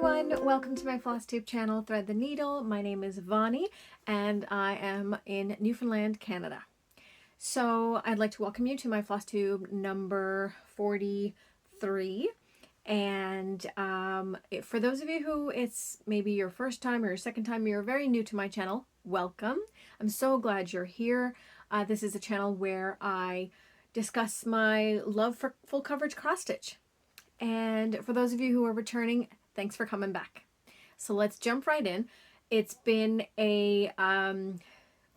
everyone, welcome to my Flosstube channel, Thread the Needle. My name is Vani and I am in Newfoundland, Canada. So I'd like to welcome you to my Flosstube number 43. And for those of you who it's maybe your first time or your second time, you're very new to my channel, welcome. I'm so glad you're here. This is a channel where I discuss my love for full coverage cross stitch. And for those of you who are returning, thanks for coming back. So let's jump right in. It's been a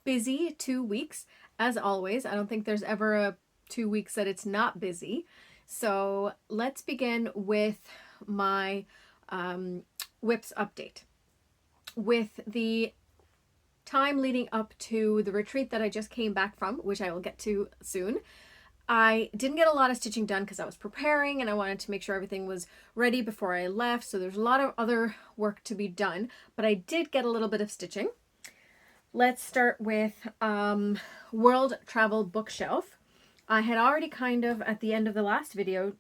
busy 2 weeks, as always. I don't think there's ever a 2 weeks that it's not busy. So let's begin with my WIPs update. With the time leading up to the retreat that I just came back from, which I will get to soon, I didn't get a lot of stitching done because I was preparing and I wanted to make sure everything was ready before I left. So there's a lot of other work to be done, but I did get a little bit of stitching. Let's start with World Travel Bookshelf. I had already kind of at the end of the last video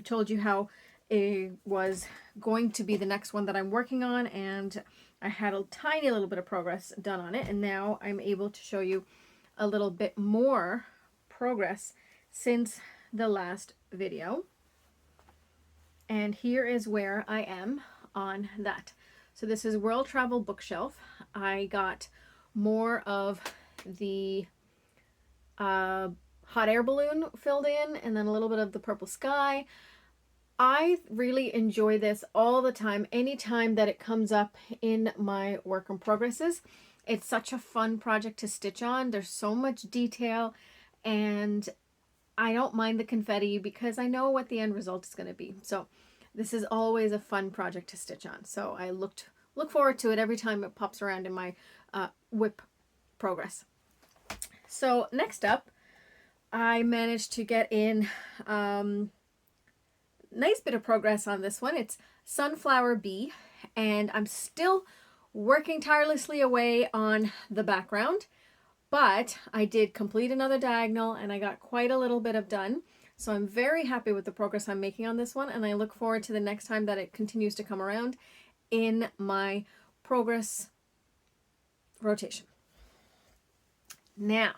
told you how it was going to be the next one that I'm working on, and I had a tiny little bit of progress done on it, and now I'm able to show you a little bit more progress since the last video. And here is where I am on that. So this is World Travel Bookshelf. I got more of the hot air balloon filled in and then a little bit of the purple sky. I really enjoy this all the time, anytime that it comes up in my work in progresses. It's such a fun project to stitch on. There's so much detail and I don't mind the confetti because I know what the end result is going to be. So this is always a fun project to stitch on. So I look forward to it every time it pops around in my WIP progress. So next up, I managed to get in nice bit of progress on this one. It's Sunflower Bee, and I'm still working tirelessly away on the background. But I did complete another diagonal and I got quite a little bit of done. So I'm very happy with the progress I'm making on this one, and I look forward to the next time that it continues to come around in my progress rotation. Now,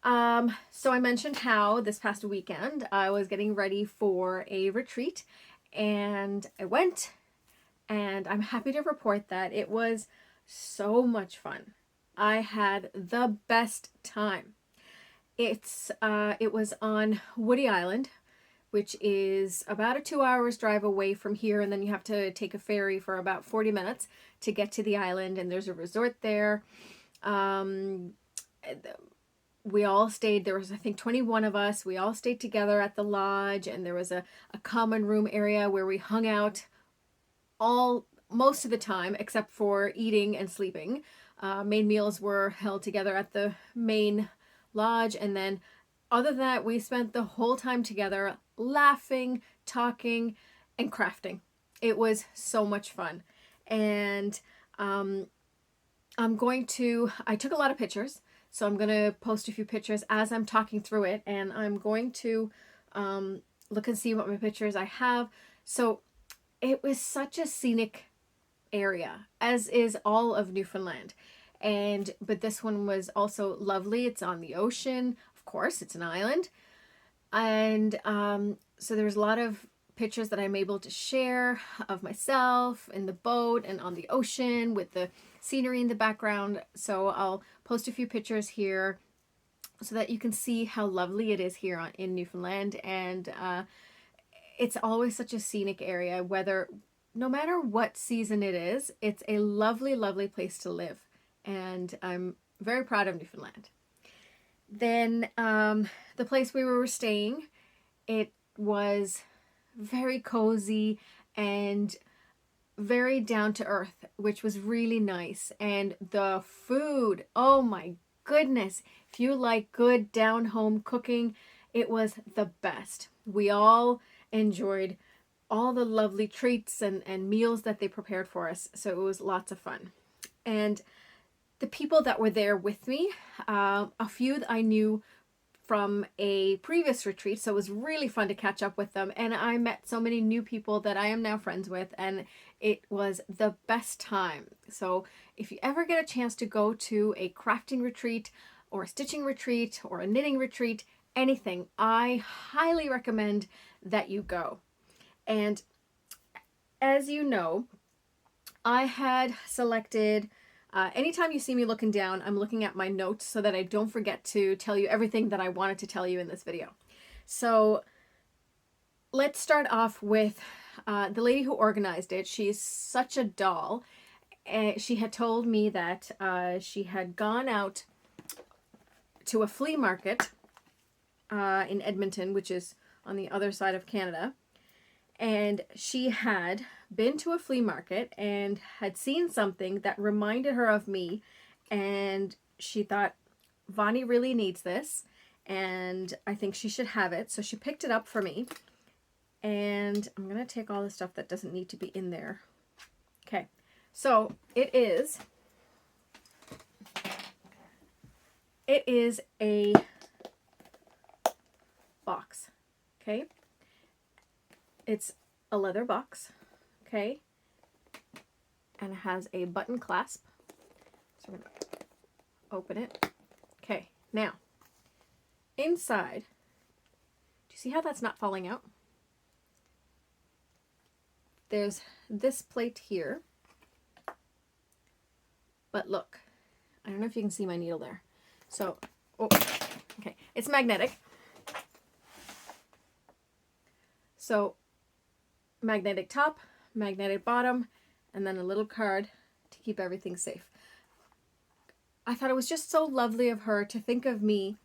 so I mentioned how this past weekend I was getting ready for a retreat, and I went, and I'm happy to report that it was so much fun. I had the best time. It was on Woody Island, which is about a 2 hours drive away from here, and then you have to take a ferry for about 40 minutes to get to the island, and there's a resort there. We all stayed, there was I think 21 of us, we all stayed together at the lodge, and there was a common room area where we hung out most of the time except for eating and sleeping. Main meals were held together at the main lodge, and then other than that, we spent the whole time together laughing, talking, and crafting. It was so much fun. And I took a lot of pictures, so I'm going to post a few pictures as I'm talking through it, and I'm going to look and see what my pictures I have. So it was such a scenic area, as is all of Newfoundland, but this one was also lovely. It's on the ocean, of course, it's an island, and so there's a lot of pictures that I'm able to share of myself in the boat and on the ocean with the scenery in the background. So I'll post a few pictures here so that you can see how lovely it is here in Newfoundland, and it's always such a scenic area, no matter what season it is. It's a lovely, lovely place to live, and I'm very proud of Newfoundland. Then the place we were staying, it was very cozy and very down to earth, which was really nice. And the food, oh my goodness, if you like good down home cooking, it was the best. We all enjoyed all the lovely treats and meals that they prepared for us. So it was lots of fun. And the people that were there with me, a few that I knew from a previous retreat, so it was really fun to catch up with them, and I met so many new people that I am now friends with, and it was the best time. So if you ever get a chance to go to a crafting retreat or a stitching retreat or a knitting retreat, anything, I highly recommend that you go. And as you know, I had selected, anytime you see me looking down, I'm looking at my notes so that I don't forget to tell you everything that I wanted to tell you in this video. So let's start off with the lady who organized it. She's such a doll. She had told me that she had gone out to a flea market in Edmonton, which is on the other side of Canada. And she had been to a flea market and had seen something that reminded her of me. And she thought, Vani really needs this, and I think she should have it. So she picked it up for me. And I'm going to take all the stuff that doesn't need to be in there. Okay, so it is a box, okay? It's a leather box, okay? And it has a button clasp. So we're going to open it. Okay, now, inside, do you see how that's not falling out? There's this plate here. But look, I don't know if you can see my needle there. So, oh, okay, it's magnetic. So, magnetic top, magnetic bottom, and then a little card to keep everything safe. I thought it was just so lovely of her to think of me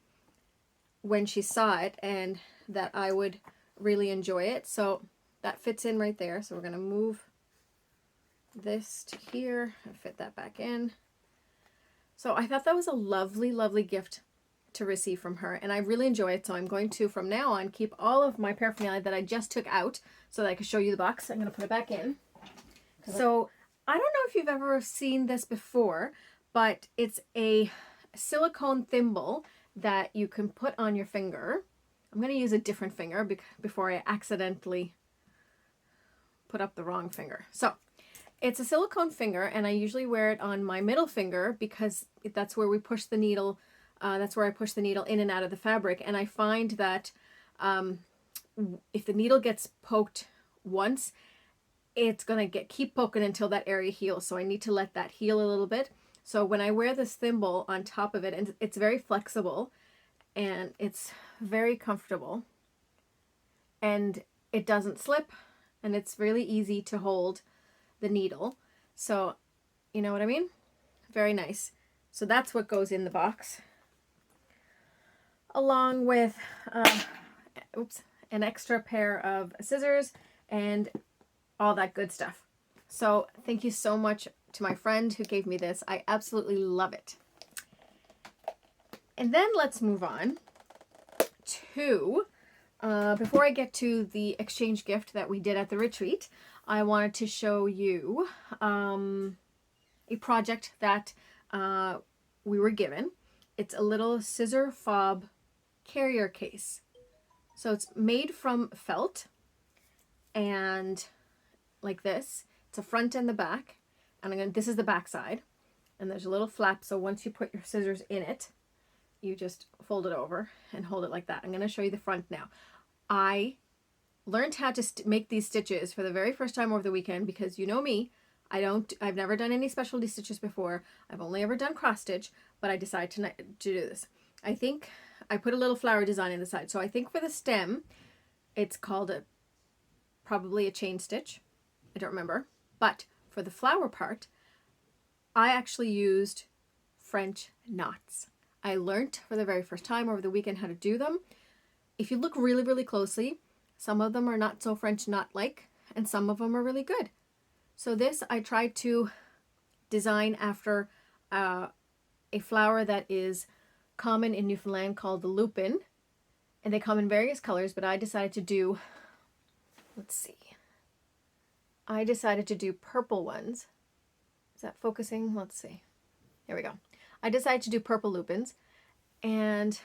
when she saw it and that I would really enjoy it. So that fits in right there. So we're going to move this to here and fit that back in. So I thought that was a lovely, lovely gift to receive from her, and I really enjoy it. So I'm going to, from now on, keep all of my paraphernalia that I just took out so that I can show you the box. I'm going to put it back in. So I don't know if you've ever seen this before, but it's a silicone thimble that you can put on your finger. I'm going to use a different finger before I accidentally put up the wrong finger. So it's a silicone finger, and I usually wear it on my middle finger because that's where we push the needle. That's where I push the needle in and out of the fabric. And I find that if the needle gets poked once, it's going to keep poking until that area heals. So I need to let that heal a little bit. So when I wear this thimble on top of it, and it's very flexible and it's very comfortable and it doesn't slip, and it's really easy to hold the needle. So, you know what I mean? Very nice. So that's what goes in the box, along with an extra pair of scissors and all that good stuff. So thank you so much to my friend who gave me this. I absolutely love it. And then let's move on to, before I get to the exchange gift that we did at the retreat, I wanted to show you a project that we were given. It's a little scissor fob carrier case. So it's made from felt, and like this. It's a front and the back. And this is the back side. And there's a little flap, so once you put your scissors in it, you just fold it over and hold it like that. I'm going to show you the front now. I learned how to make these stitches for the very first time over the weekend because, you know me, I've never done any specialty stitches before. I've only ever done cross stitch, but I decided to do this. I think I put a little flower design in the side. So I think for the stem, it's called probably a chain stitch. I don't remember. But for the flower part, I actually used French knots. I learned for the very first time over the weekend how to do them. If you look really, really closely, some of them are not so French knot-like, and some of them are really good. So this I tried to design after a flower that is common in Newfoundland called the lupin, and they come in various colors, but I decided to do, let's see, I decided to do purple ones. Is that focusing? Let's see. Here we go. I decided to do purple lupins, and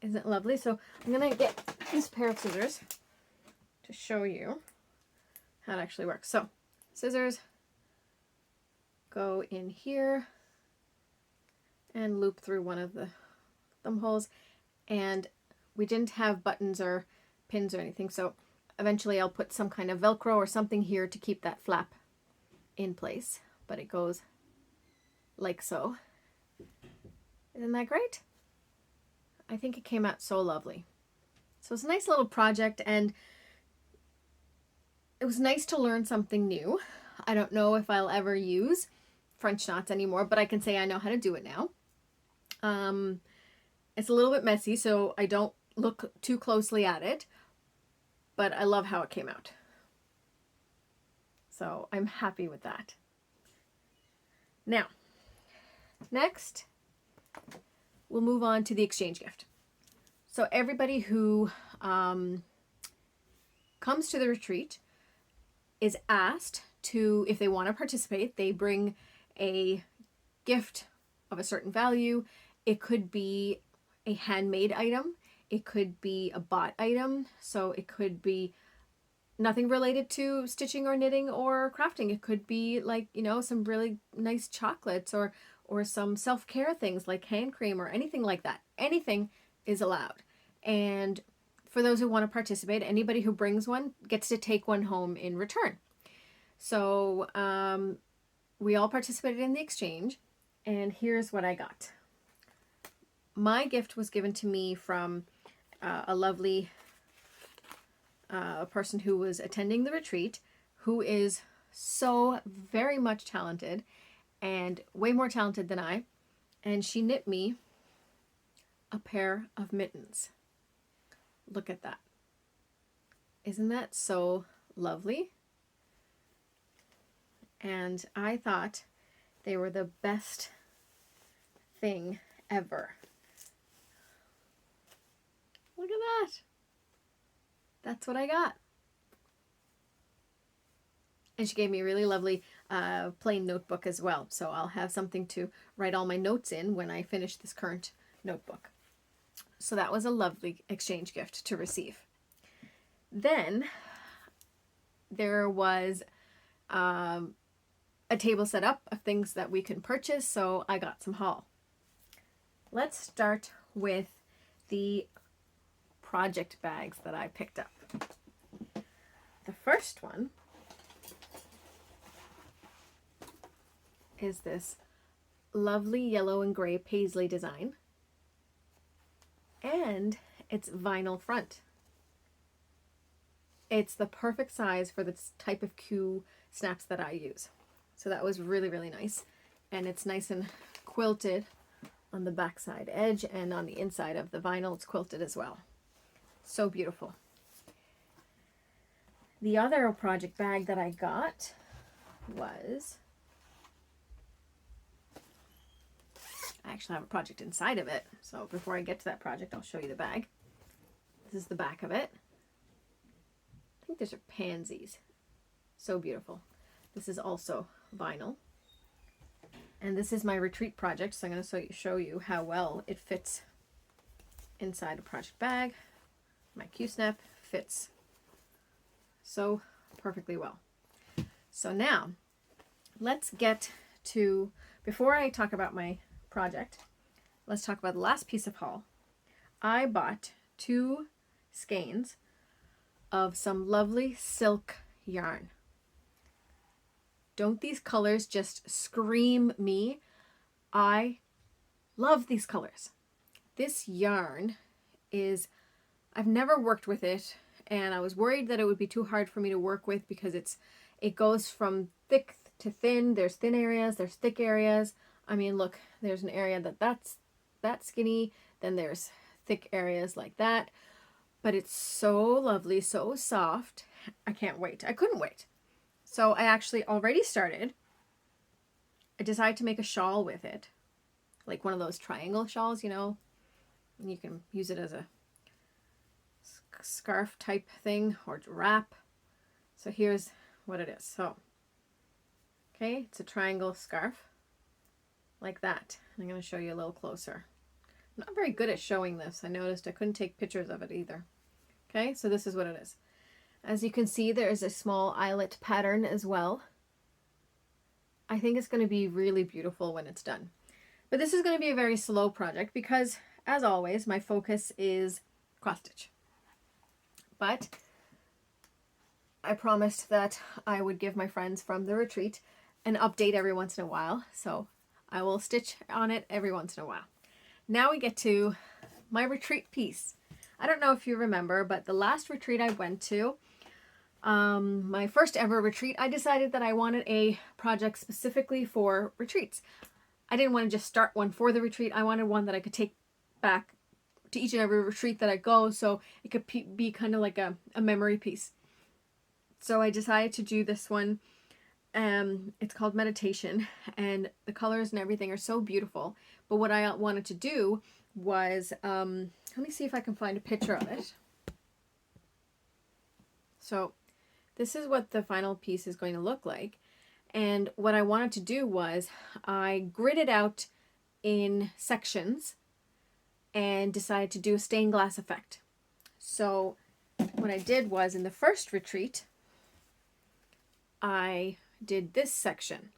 Isn't it lovely? So I'm going to get this pair of scissors to show you how it actually works. So scissors go in here and loop through one of the thumb holes, and we didn't have buttons or pins or anything, so eventually I'll put some kind of Velcro or something here to keep that flap in place, but it goes like so. Isn't that great? I think it came out so lovely. So it's a nice little project, and it was nice to learn something new. I don't know if I'll ever use French knots anymore, but I can say I know how to do it now. It's a little bit messy, so I don't look too closely at it, but I love how it came out. So I'm happy with that. Now, next, we'll move on to the exchange gift. So everybody who comes to the retreat is asked to, if they want to participate, they bring a gift of a certain value. It could be a handmade item. It could be a bought item. So it could be nothing related to stitching or knitting or crafting. It could be like, you know, some really nice chocolates or some self-care things like hand cream or anything like that. Anything is allowed. And for those who want to participate, anybody who brings one gets to take one home in return. So we all participated in the exchange, and here's what I got. My gift was given to me from a lovely person who was attending the retreat, who is so very much talented and way more talented than I, and she knit me a pair of mittens. Look at that. Isn't that so lovely? And I thought they were the best thing ever. Look at that. That's what I got. And she gave me a really lovely plain notebook as well. So I'll have something to write all my notes in when I finish this current notebook. So that was a lovely exchange gift to receive. Then there was a table set up of things that we can purchase, so I got some haul. Let's start with the project bags that I picked up. The first one is this lovely yellow and gray paisley design, and it's vinyl front. It's the perfect size for the type of Q snaps that I use. So that was really, really nice. And it's nice and quilted on the backside edge, and on the inside of the vinyl it's quilted as well. So beautiful. The other project bag that I got was, I actually have a project inside of it. So before I get to that project, I'll show you the bag. This is the back of it. I think these are pansies. So beautiful. This is also vinyl. And this is my retreat project, so I'm going to show you how well it fits inside a project bag. My Q-snap fits so perfectly well. So now, let's get to, before I talk about my project, let's talk about the last piece of haul. I bought 2 skeins of some lovely silk yarn. Don't these colors just scream me? I love these colors. This yarn is, I've never worked with it, and I was worried that it would be too hard for me to work with because it goes from thick to thin. There's thin areas, there's thick areas. I mean, look, there's an area that's that skinny, then there's thick areas like that. But it's so lovely, so soft. I can't wait. I couldn't wait. So I actually already started. I decided to make a shawl with it. Like one of those triangle shawls, you know. And you can use it as a scarf type thing or wrap. So here's what it is. So, okay, it's a triangle scarf like that. I'm going to show you a little closer. I'm not very good at showing this. I noticed I couldn't take pictures of it either. Okay, so this is what it is. As you can see, there is a small eyelet pattern as well. I think it's going to be really beautiful when it's done. But this is going to be a very slow project because, as always, my focus is cross stitch. But I promised that I would give my friends from the retreat an update every once in a while. So I will stitch on it every once in a while. Now we get to my retreat piece. I don't know if you remember, but the last retreat I went to, my first ever retreat, I decided that I wanted a project specifically for retreats. I didn't want to just start one for the retreat. I wanted one that I could take back to each and every retreat that I go, so it could be kind of like a memory piece. So I decided to do this one. It's called Meditation, and the colors and everything are so beautiful. But what I wanted to do was, let me see if I can find a picture of it. So this is what the final piece is going to look like. And what I wanted to do was I gridded out in sections and decided to do a stained glass effect. So what I did was, in the first retreat, I did this section,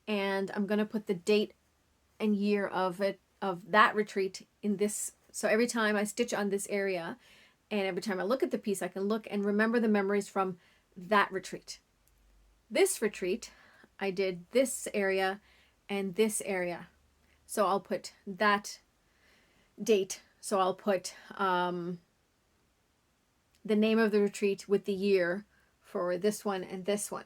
and I'm going to put the date and year of that retreat in this. So every time I stitch on this area and every time I look at the piece, I can look and remember the memories from that retreat. This retreat, I did this area and this area. So I'll put that date. So I'll put the name of the retreat with the year for this one and this one.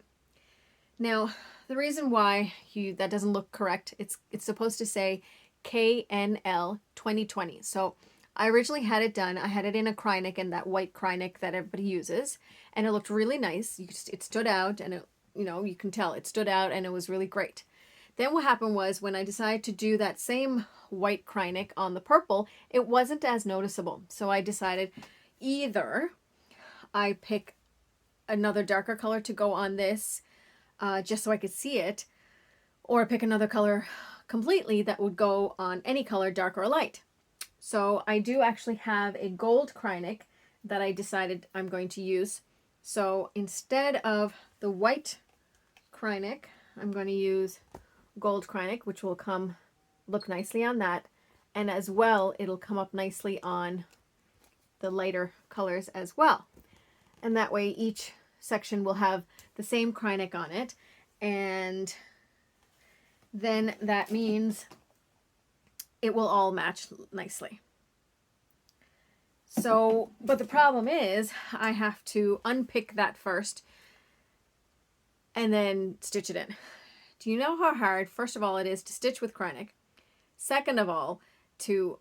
Now, the reason why that doesn't look correct, it's supposed to say KNL 2020. So I originally had it done. I had it in a Kreinik, and that white Kreinik that everybody uses, and it looked really nice. It stood out, and you can tell it stood out, and it was really great. Then what happened was, when I decided to do that same white Kreinik on the purple, it wasn't as noticeable. So I decided either I pick another darker color to go on this, just so I could see it, or pick another color completely that would go on any color, dark or light. So I do actually have a gold Kreinik that I decided I'm going to use. So instead of the white Kreinik, I'm going to use gold Kreinik, which will look nicely on that, and as well it'll come up nicely on the lighter colors as well. And that way each section will have the same Kreinik on it, and then that means it will all match nicely. So, but the problem is I have to unpick that first and then stitch it in. Do you know how hard, first of all, it is to stitch with Kreinik? Second of all, to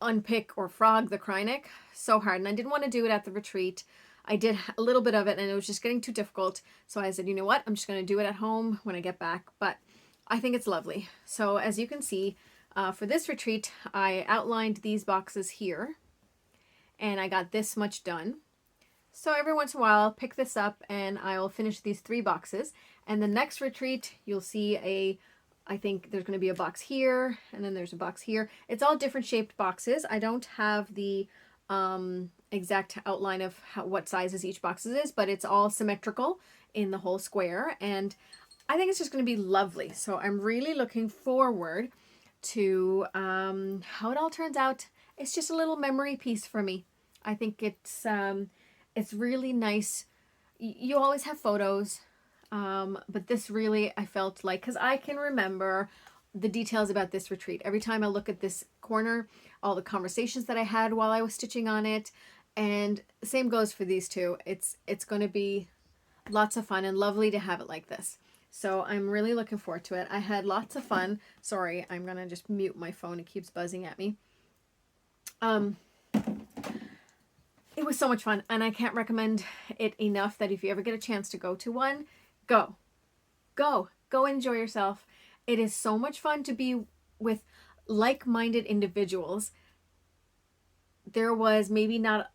unpick or frog the Kreinik? So hard. And I didn't want to do it at the retreat. I did a little bit of it, and it was just getting too difficult. So I said, you know what? I'm just going to do it at home when I get back. But I think it's lovely. So as you can see, for this retreat, I outlined these boxes here, and I got this much done. So every once in a while, I'll pick this up and I will finish these 3 boxes. And the next retreat, you'll see I think there's going to be a box here, and then there's a box here. It's all different shaped boxes. I don't have the exact outline of what sizes each box is, but it's all symmetrical in the whole square, and I think it's just going to be lovely. So I'm really looking forward to how it all turns out. It's just a little memory piece for me. I think it's really nice. You always have photos, but this really, I felt like, because I can remember the details about this retreat. Every time I look at this corner, all the conversations that I had while I was stitching on it, and the same goes for these two. It's going to be lots of fun and lovely to have it like this. So I'm really looking forward to it. I had lots of fun. Sorry, I'm going to just mute my phone. It keeps buzzing at me. It was so much fun, and I can't recommend it enough that if you ever get a chance to go to one, go enjoy yourself. It is so much fun to be with like-minded individuals. There was maybe not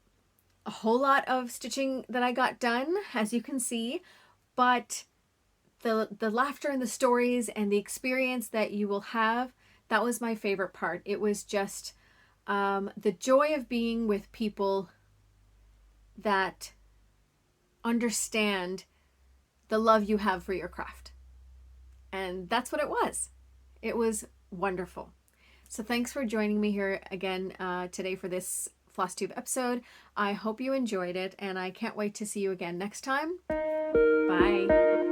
a whole lot of stitching that I got done, as you can see, but the laughter and the stories and the experience that you will have, That was my favorite part. It was just the joy of being with people that understand the love you have for your craft. And that's what it was. It was wonderful. So thanks for joining me here again today for this Flosstube episode. I hope you enjoyed it, and I can't wait to see you again next time. Bye.